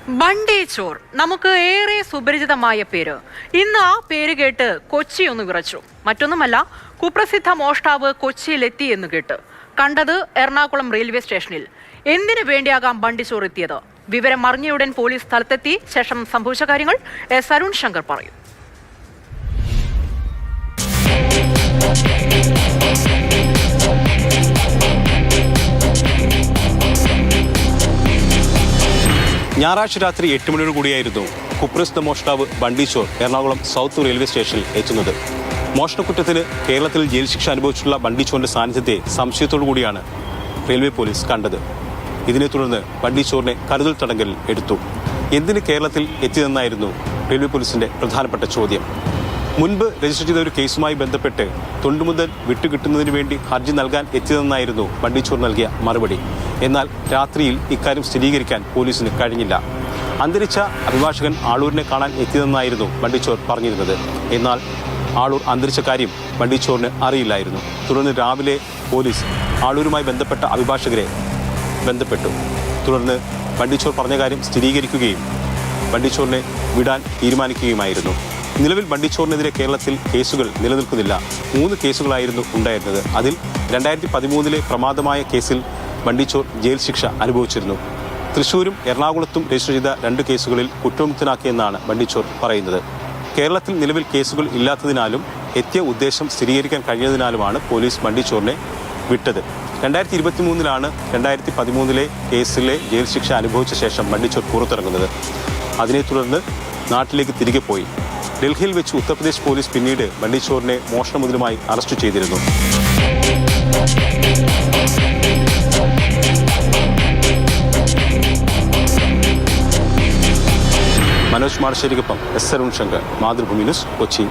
ബണ്ടി ചോർ നമുക്ക് ഏറെ സുപരിചിതമായ പേര്. ഇന്ന് ആ പേര് കേട്ട് കൊച്ചി ഒന്ന് വിറച്ചു. മറ്റൊന്നുമല്ല, കുപ്രസിദ്ധ മോഷ്ടാവ് കൊച്ചിയിലെത്തി എന്ന് കേട്ട്. കണ്ടത് എറണാകുളം റെയിൽവേ സ്റ്റേഷനിൽ. എന്തിനു വേണ്ടിയാകാം ബണ്ടി ചോർ എത്തിയത്? വിവരം അറിഞ്ഞയുടൻ പോലീസ് സ്ഥലത്തെത്തി. ശേഷം സംഭവിച്ച കാര്യങ്ങൾ എസ് അരുൺ ശങ്കർ പറയും. ഞായറാഴ്ച രാത്രി 8 മണിയോട് കൂടിയായിരുന്നു കുപ്രസിദ്ധ മോഷ്ടാവ് ബണ്ടി ചോർ എറണാകുളം സൗത്ത് റെയിൽവേ സ്റ്റേഷനിൽ എത്തുന്നത്. മോഷണക്കുറ്റത്തിന് കേരളത്തിൽ ജയിൽ ശിക്ഷ അനുഭവിച്ചിട്ടുള്ള ബണ്ടി ചോറിന്റെ സാന്നിധ്യത്തെ സംശയത്തോടു കൂടിയാണ് റെയിൽവേ പോലീസ് കണ്ടത്. ഇതിനെ തുടർന്ന് ബണ്ടി ചോറിനെ കരുതൽ തടങ്കലിൽ എടുത്തു. എന്തിന് കേരളത്തിൽ എത്തിയതെന്നായിരുന്നു റെയിൽവേ പോലീസിന്റെ പ്രധാനപ്പെട്ട ചോദ്യം. മുൻപ് രജിസ്റ്റർ ചെയ്ത ഒരു കേസുമായി ബന്ധപ്പെട്ട് തൊണ്ടുമുതൽ വിട്ടുകിട്ടുന്നതിന് വേണ്ടി ഹർജി നൽകാൻ എത്തിയതെന്നായിരുന്നു ബണ്ടി ചോർ നൽകിയ മറുപടി. എന്നാൽ രാത്രിയിൽ ഇക്കാര്യം സ്ഥിരീകരിക്കാൻ പോലീസിന് കഴിഞ്ഞില്ല. അന്തരിച്ച അഭിഭാഷകൻ ആളൂരിനെ കാണാൻ എത്തിയതെന്നായിരുന്നു ബണ്ടി ചോർ പറഞ്ഞിരുന്നത്. എന്നാൽ ആളൂർ അന്തരിച്ച കാര്യം ബണ്ടി ചോറിന് അറിയില്ലായിരുന്നു. തുടർന്ന് രാവിലെ പോലീസ് ആളൂരുമായി ബന്ധപ്പെട്ട അഭിഭാഷകരെ ബന്ധപ്പെട്ടു. തുടർന്ന് ബണ്ടി ചോർ പറഞ്ഞ കാര്യം സ്ഥിരീകരിക്കുകയും ബണ്ടി ചോറിനെ വിടാൻ തീരുമാനിക്കുകയുമായിരുന്നു. നിലവിൽ ബണ്ടി ചോറിനെതിരെ കേരളത്തിൽ കേസുകൾ നിലനിൽക്കുന്നില്ല. 3 കേസുകളായിരുന്നു ഉണ്ടായിരുന്നത്. അതിൽ 2013 പ്രമാദമായ കേസിൽ ബണ്ടി ചോർ ജയിൽ ശിക്ഷ അനുഭവിച്ചിരുന്നു. തൃശ്ശൂരും എറണാകുളത്തും രജിസ്റ്റർ ചെയ്ത 2 കേസുകളിൽ കുറ്റവിമുക്തനാക്കിയെന്നാണ് ബണ്ടി ചോർ പറയുന്നത്. കേരളത്തിൽ നിലവിൽ കേസുകൾ ഇല്ലാത്തതിനാലും എത്തിയ ഉദ്ദേശം സ്ഥിരീകരിക്കാൻ കഴിഞ്ഞതിനാലുമാണ് പോലീസ് ബണ്ടി ചോറിനെ വിട്ടത്. 2023 2013 കേസിലെ ജയിൽ ശിക്ഷ അനുഭവിച്ച ശേഷം ബണ്ടി ചോർ പുറത്തിറങ്ങുന്നത്. അതിനെ തുടർന്ന് നാട്ടിലേക്ക് തിരികെ പോയി. ഡൽഹിയിൽ വെച്ച് ഉത്തർപ്രദേശ് പോലീസ് പിന്നീട് ബണ്ടി ചോറിനെ മോഷണ മുതലുമായി അറസ്റ്റ് ചെയ്തിരുന്നു. മനോജ് മാർശേരിക്കൊപ്പം എസ് അരുൺ ശങ്കർ, മാതൃഭൂമി ന്യൂസ്, കൊച്ചി.